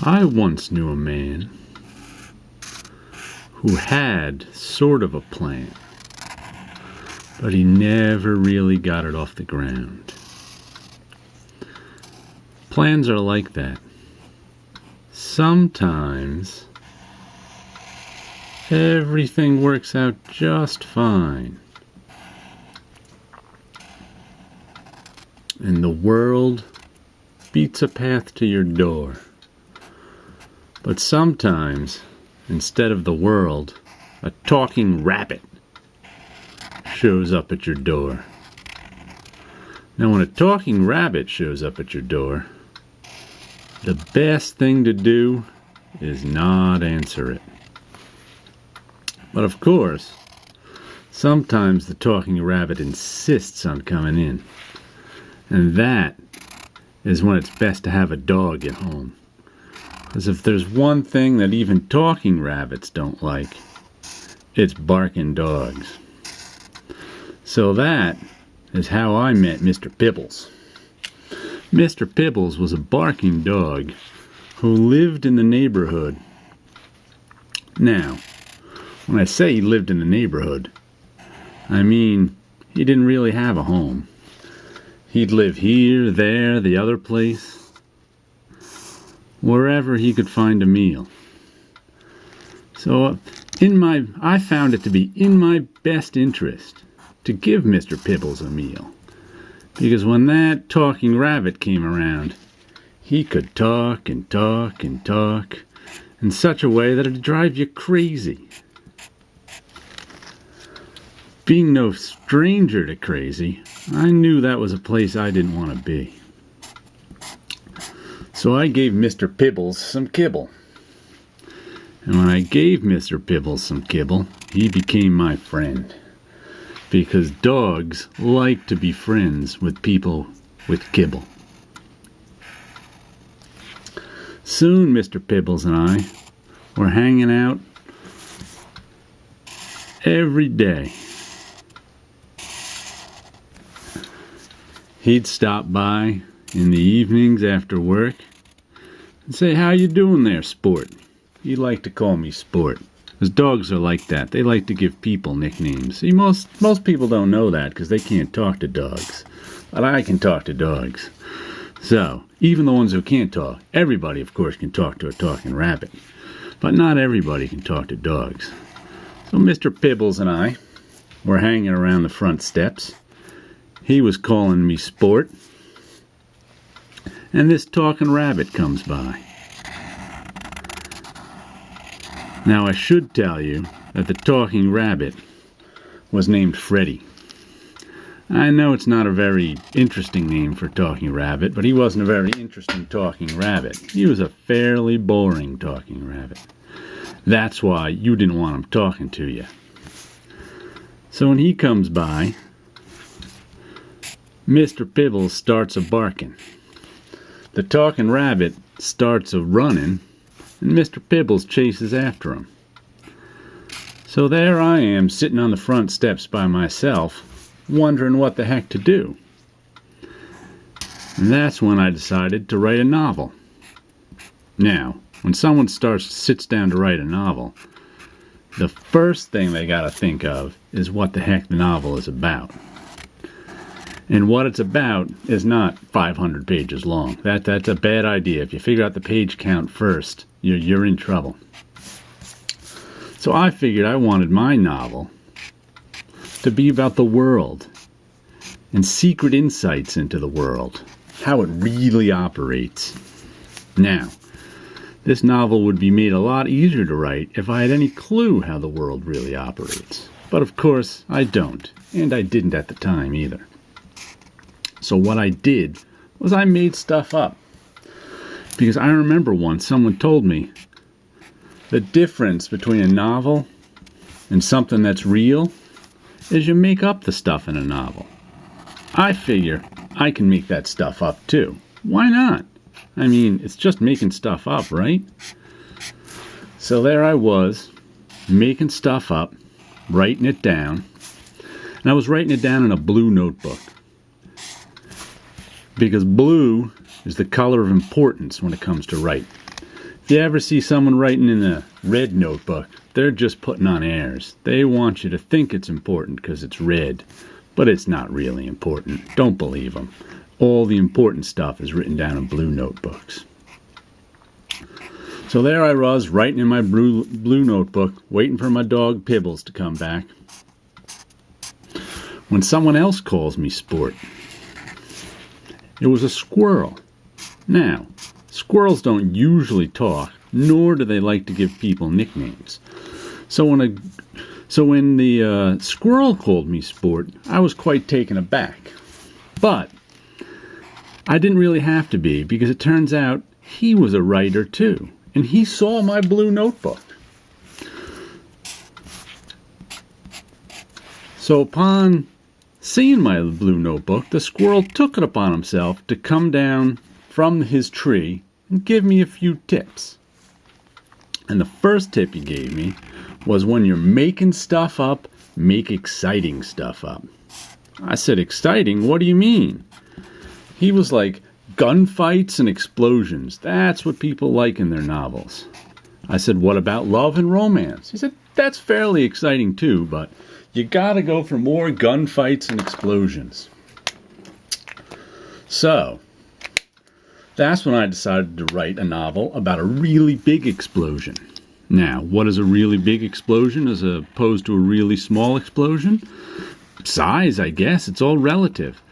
I once knew a man who had sort of a plan, but he never really got it off the ground. Plans are like that. Sometimes everything works out just fine, and the world beats a path to your door. But sometimes, instead of the world, a talking rabbit shows up at your door. Now, when a talking rabbit shows up at your door, the best thing to do is not answer it. But of course, sometimes the talking rabbit insists on coming in. And that is when it's best to have a dog at home. Because if there's one thing that even talking rabbits don't like, it's barking dogs. So that is how I met Mr. Pibbles. Mr. Pibbles was a barking dog who lived in the neighborhood. Now, when I say he lived in the neighborhood, I mean he didn't really have a home. He'd live here, there, the other place, wherever he could find a meal. So I found it to be in my best interest to give Mr. Pibbles a meal. Because when that talking rabbit came around, he could talk and talk and talk in such a way that it'd drive you crazy. Being no stranger to crazy, I knew that was a place I didn't want to be. So I gave Mr. Pibbles some kibble. And when I gave Mr. Pibbles some kibble, he became my friend. Because dogs like to be friends with people with kibble. Soon Mr. Pibbles and I were hanging out every day. He'd stop by in the evenings after work and say, "How you doing there, Sport?" He'd like to call me Sport. Because dogs are like that. They like to give people nicknames. See, most people don't know that because they can't talk to dogs. But I can talk to dogs. So, even the ones who can't talk, everybody, of course, can talk to a talking rabbit. But not everybody can talk to dogs. So Mr. Pibbles and I were hanging around the front steps. He was calling me Sport. And this talking rabbit comes by. Now I should tell you that the talking rabbit was named Freddy. I know it's not a very interesting name for a talking rabbit, but he wasn't a very interesting talking rabbit. He was a fairly boring talking rabbit. That's why you didn't want him talking to you. So when he comes by, Mr. Pibbles starts a barking. The talking rabbit starts a running, and Mr. Pibbles chases after him. So there I am, sitting on the front steps by myself, wondering what the heck to do. And that's when I decided to write a novel. Now, when someone sits down to write a novel, the first thing they gotta think of is what the heck the novel is about. And what it's about is not 500 pages long. That's a bad idea. If you figure out the page count first, you're in trouble. So I figured I wanted my novel to be about the world and secret insights into the world, how it really operates. Now, this novel would be made a lot easier to write if I had any clue how the world really operates. But of course, I don't, and I didn't at the time either. So what I did was I made stuff up. Because I remember once someone told me the difference between a novel and something that's real is you make up the stuff in a novel. I figure I can make that stuff up too. Why not? I mean, it's just making stuff up, right? So there I was, making stuff up, writing it down. And I was writing it down in a blue notebook. Because blue is the color of importance when it comes to writing. You ever see someone writing in a red notebook? They're just putting on airs. They want you to think it's important because it's red, but it's not really important. Don't believe them. All the important stuff is written down in blue notebooks. So there I was, writing in my blue notebook, waiting for my dog Pibbles to come back, when someone else calls me Sport. It was a squirrel. Now, squirrels don't usually talk, nor do they like to give people nicknames. So when the squirrel called me Sport, I was quite taken aback. But I didn't really have to be, because it turns out he was a writer too, and he saw my blue notebook. So upon seeing my blue notebook, the squirrel took it upon himself to come down from his tree and give me a few tips. And the first tip he gave me was, when you're making stuff up, make exciting stuff up. I said, exciting? What do you mean? He was like, gunfights and explosions. That's what people like in their novels. I said, what about love and romance? He said, that's fairly exciting too, but you gotta go for more gunfights and explosions. So, that's when I decided to write a novel about a really big explosion. Now, what is a really big explosion as opposed to a really small explosion? Size, I guess. It's all relative.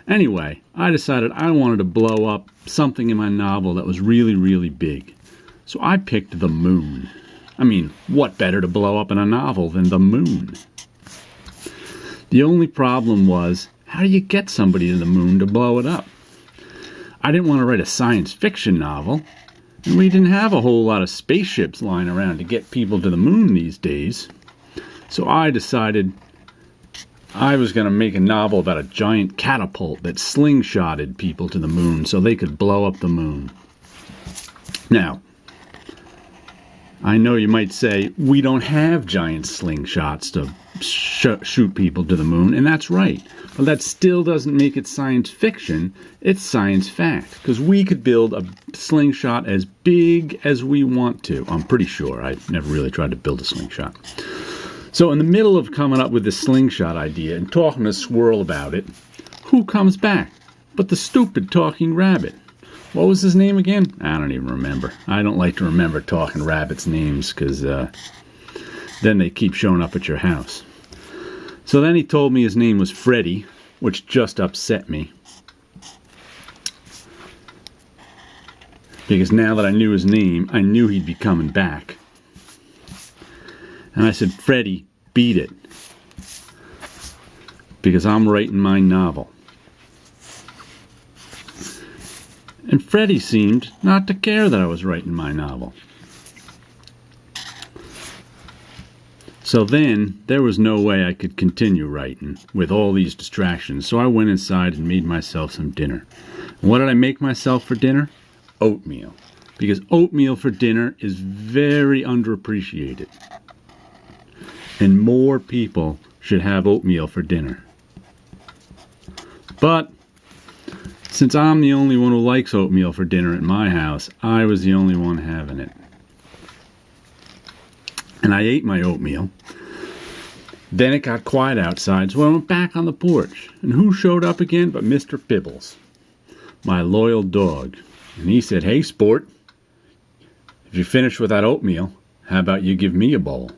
Anyway, I decided I wanted to blow up something in my novel that was really, really big. So I picked the moon. I mean, what better to blow up in a novel than the moon? The only problem was, how do you get somebody to the moon to blow it up? I didn't want to write a science fiction novel, and we didn't have a whole lot of spaceships lying around to get people to the moon these days. So I decided I was going to make a novel about a giant catapult that slingshotted people to the moon so they could blow up the moon. Now, I know you might say, we don't have giant slingshots to shoot people to the moon, and that's right. But that still doesn't make it science fiction. It's science fact, because we could build a slingshot as big as we want to. I'm pretty sure. I never really tried to build a slingshot. So in the middle of coming up with this slingshot idea and talking to Squirrel about it, who comes back but the stupid talking rabbit? What was his name again? I don't even remember. I don't like to remember talking rabbits' names, because then they keep showing up at your house. So then he told me his name was Freddy, which just upset me, because now that I knew his name, I knew he'd be coming back. And I said, Freddy, beat it, because I'm writing my novel. And Freddy seemed not to care that I was writing my novel. So then, there was no way I could continue writing with all these distractions, so I went inside and made myself some dinner. And what did I make myself for dinner? Oatmeal. Because oatmeal for dinner is very underappreciated. And more people should have oatmeal for dinner. But since I'm the only one who likes oatmeal for dinner at my house, I was the only one having it. And I ate my oatmeal. Then it got quiet outside, so I went back on the porch. And who showed up again but Mr. Pibbles, my loyal dog. And he said, hey, Sport, if you're finished with that oatmeal, how about you give me a bowl?